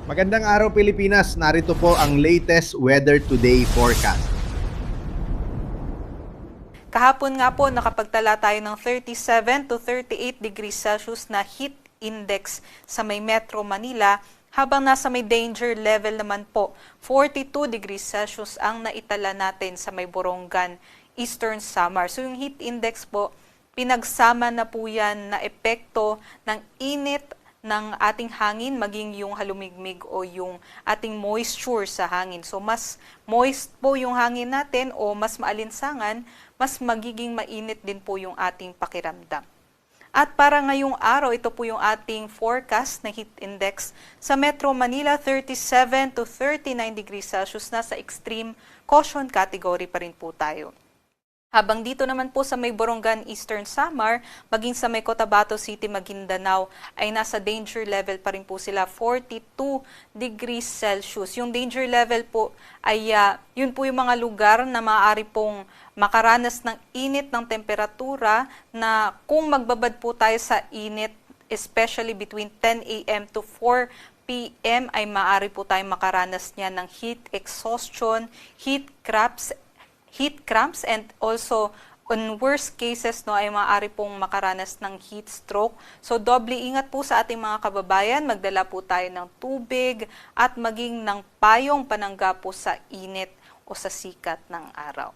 Magandang araw Pilipinas, narito po ang latest Weather Today forecast. Kahapon nga po nakapagtala tayo ng 37 to 38 degrees Celsius na heat index sa may Metro Manila, habang nasa may danger level naman po 42 degrees Celsius ang naitala natin sa may Borongan, Eastern Samar. So yung heat index po, pinagsama na po yan na epekto ng init ng ating hangin, maging yung halumigmig o yung ating moisture sa hangin. So mas moist po yung hangin natin o mas maalinsangan, mas magiging mainit din po yung ating pakiramdam. At para ngayong araw, ito po yung ating forecast na heat index. Sa Metro Manila, 37 to 39 degrees Celsius, nasa extreme caution category pa rin po tayo. Habang dito naman po sa may Borongan, Eastern Samar, maging sa may Cotabato City, Maguindanao, ay nasa danger level pa rin po sila, 42 degrees Celsius. Yung danger level po ay yun po yung mga lugar na maaari pong makaranas ng init ng temperatura na kung magbabad po tayo sa init, especially between 10 a.m. to 4 p.m. ay maaari po tayong makaranas niya ng heat exhaustion, heat cramps, and also on worst cases no ay maaari pong makaranas ng heat stroke. So doble ingat po sa ating mga kababayan, magdala po tayo ng tubig at maging ng payong panangga po sa init o sa sikat ng araw.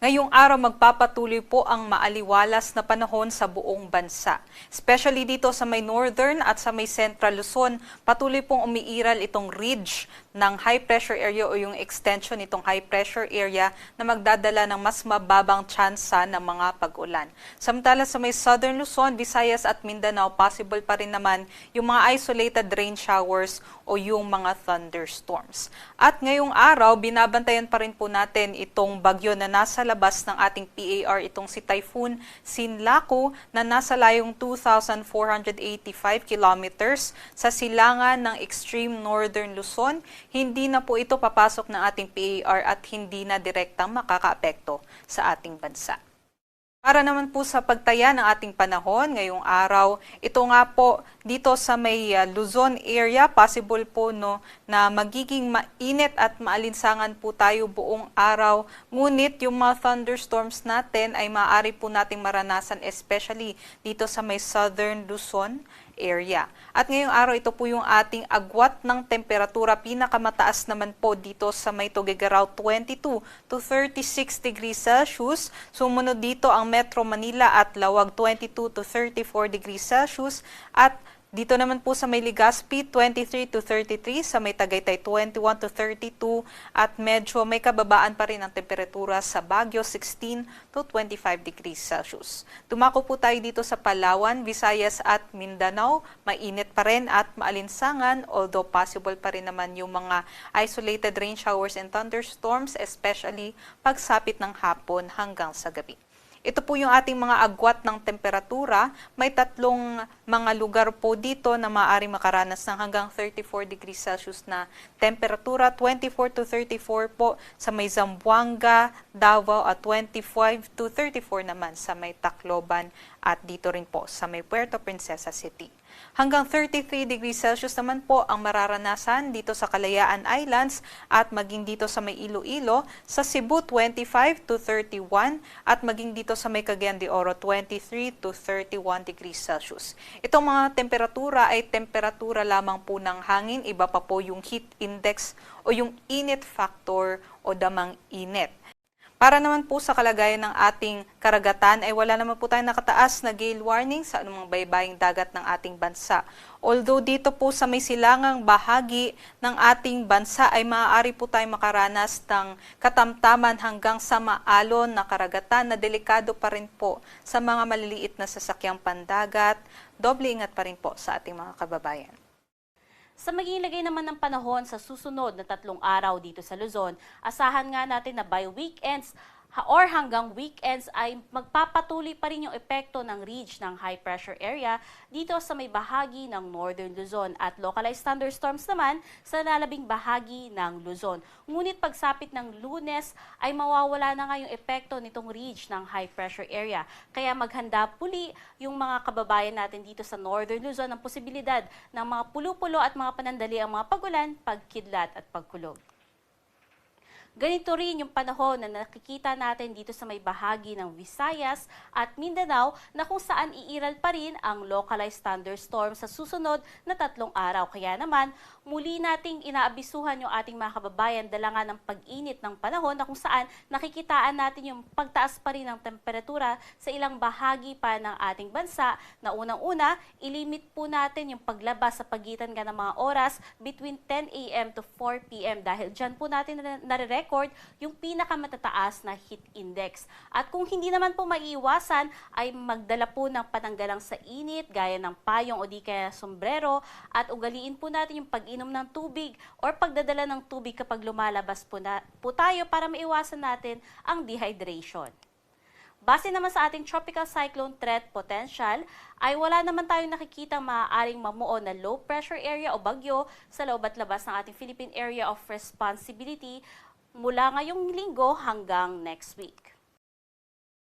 Ngayong araw magpapatuloy po ang maaliwalas na panahon sa buong bansa. Especially dito sa may northern at sa may central Luzon, patuloy pong umiiral itong ridge ng high pressure area o yung extension nitong high pressure area na magdadala ng mas mababang tsansa ng mga pag-ulan. Samantala sa may southern Luzon, Visayas at Mindanao, possible pa rin naman yung mga isolated rain showers o yung mga thunderstorms. At ngayong araw, binabantayan pa rin po natin itong bagyo na nasa labas ng ating PAR, itong si Typhoon Sinlaku na nasa layong 2,485 kilometers sa silangan ng extreme northern Luzon. Hindi na po ito papasok ng ating PAR at hindi na direktang makakaapekto sa ating bansa. Para naman po sa pagtaya ng ating panahon ngayong araw, ito nga po dito sa may Luzon area, possible po no na magiging mainit at maalinsangan po tayo buong araw. Ngunit yung mga thunderstorms natin ay maaari po nating maranasan, especially dito sa may southern Luzon area. At ngayong araw, ito po yung ating agwat ng temperatura. Pinakamataas naman po dito sa may Tuguegarao, 22 to 36 degrees Celsius. Sumunod dito ang Metro Manila at Lawag, 22 to 34 degrees Celsius. At dito naman po sa may Legazpi, 23 to 33, sa may Tagaytay, 21 to 32, at medyo may kababaan pa rin ang temperatura sa Baguio, 16 to 25 degrees Celsius. Dumako po tayo dito sa Palawan, Visayas at Mindanao, mainit pa rin at maalinsangan, although possible pa rin naman yung mga isolated rain showers and thunderstorms, especially pagsapit ng hapon hanggang sa gabi. Ito po yung ating mga agwat ng temperatura. May tatlong mga lugar po dito na maaari makaranas ng hanggang 34 degrees Celsius na temperatura. 24 to 34 po sa may Zamboanga, Davao at 25 to 34 naman sa may Tacloban at dito rin po sa may Puerto Princesa City. Hanggang 33 degrees Celsius naman po ang mararanasan dito sa Kalayaan Islands at maging dito sa may Iloilo, sa Cebu 25 to 31 at maging dito sa may Cagayan de Oro 23 to 31 degrees Celsius. Itong mga temperatura ay temperatura lamang po ng hangin, iba pa po yung heat index o yung init factor o damang init. Para naman po sa kalagayan ng ating karagatan ay wala naman po tayong nakataas na gale warning sa anumang baybaying dagat ng ating bansa. Although dito po sa may silangang bahagi ng ating bansa ay maaari po tayong makaranas ng katamtaman hanggang sa maalon na karagatan na delikado pa rin po sa mga maliliit na sasakyang pandagat. Doble ingat pa rin po sa ating mga kababayan. Sa magiging lagay naman ng panahon sa susunod na 3 araw dito sa Luzon, asahan nga natin na by weekends or hanggang weekends ay magpapatuloy pa rin yung epekto ng ridge ng high pressure area dito sa may bahagi ng Northern Luzon at localized thunderstorms naman sa lalabing bahagi ng Luzon. Ngunit pagsapit ng Lunes ay mawawala na nga yung epekto nitong ridge ng high pressure area. Kaya maghanda puli yung mga kababayan natin dito sa Northern Luzon ng posibilidad ng mga pulo-pulo at mga panandali ang mga pagulan, pagkidlat at pagkulog. Ganito rin yung panahon na nakikita natin dito sa may bahagi ng Visayas at Mindanao na kung saan iiral pa rin ang localized thunderstorm sa susunod na 3 araw. Kaya naman, muli nating inaabisuhan yung ating mga kababayan dala nga ng pag-init ng panahon na kung saan nakikitaan natin yung pagtaas pa rin ng temperatura sa ilang bahagi pa ng ating bansa na unang-una, ilimit po natin yung paglabas sa pagitan nga ng mga oras between 10 a.m. to 4 p.m. dahil dyan po natin nare-record yung pinakamatataas na heat index. At kung hindi naman po maiiwasan, ay magdala po ng pananggalang sa init, gaya ng payong o di kaya sombrero, at ugaliin po natin yung pag-inom ng tubig or pagdadala ng tubig kapag lumalabas po tayo para maiwasan natin ang dehydration. Base naman sa ating tropical cyclone threat potential, ay wala naman tayong nakikitang maaaring mamuo na low pressure area o bagyo sa loob at labas ng ating Philippine Area of Responsibility mula ngayong linggo hanggang next week.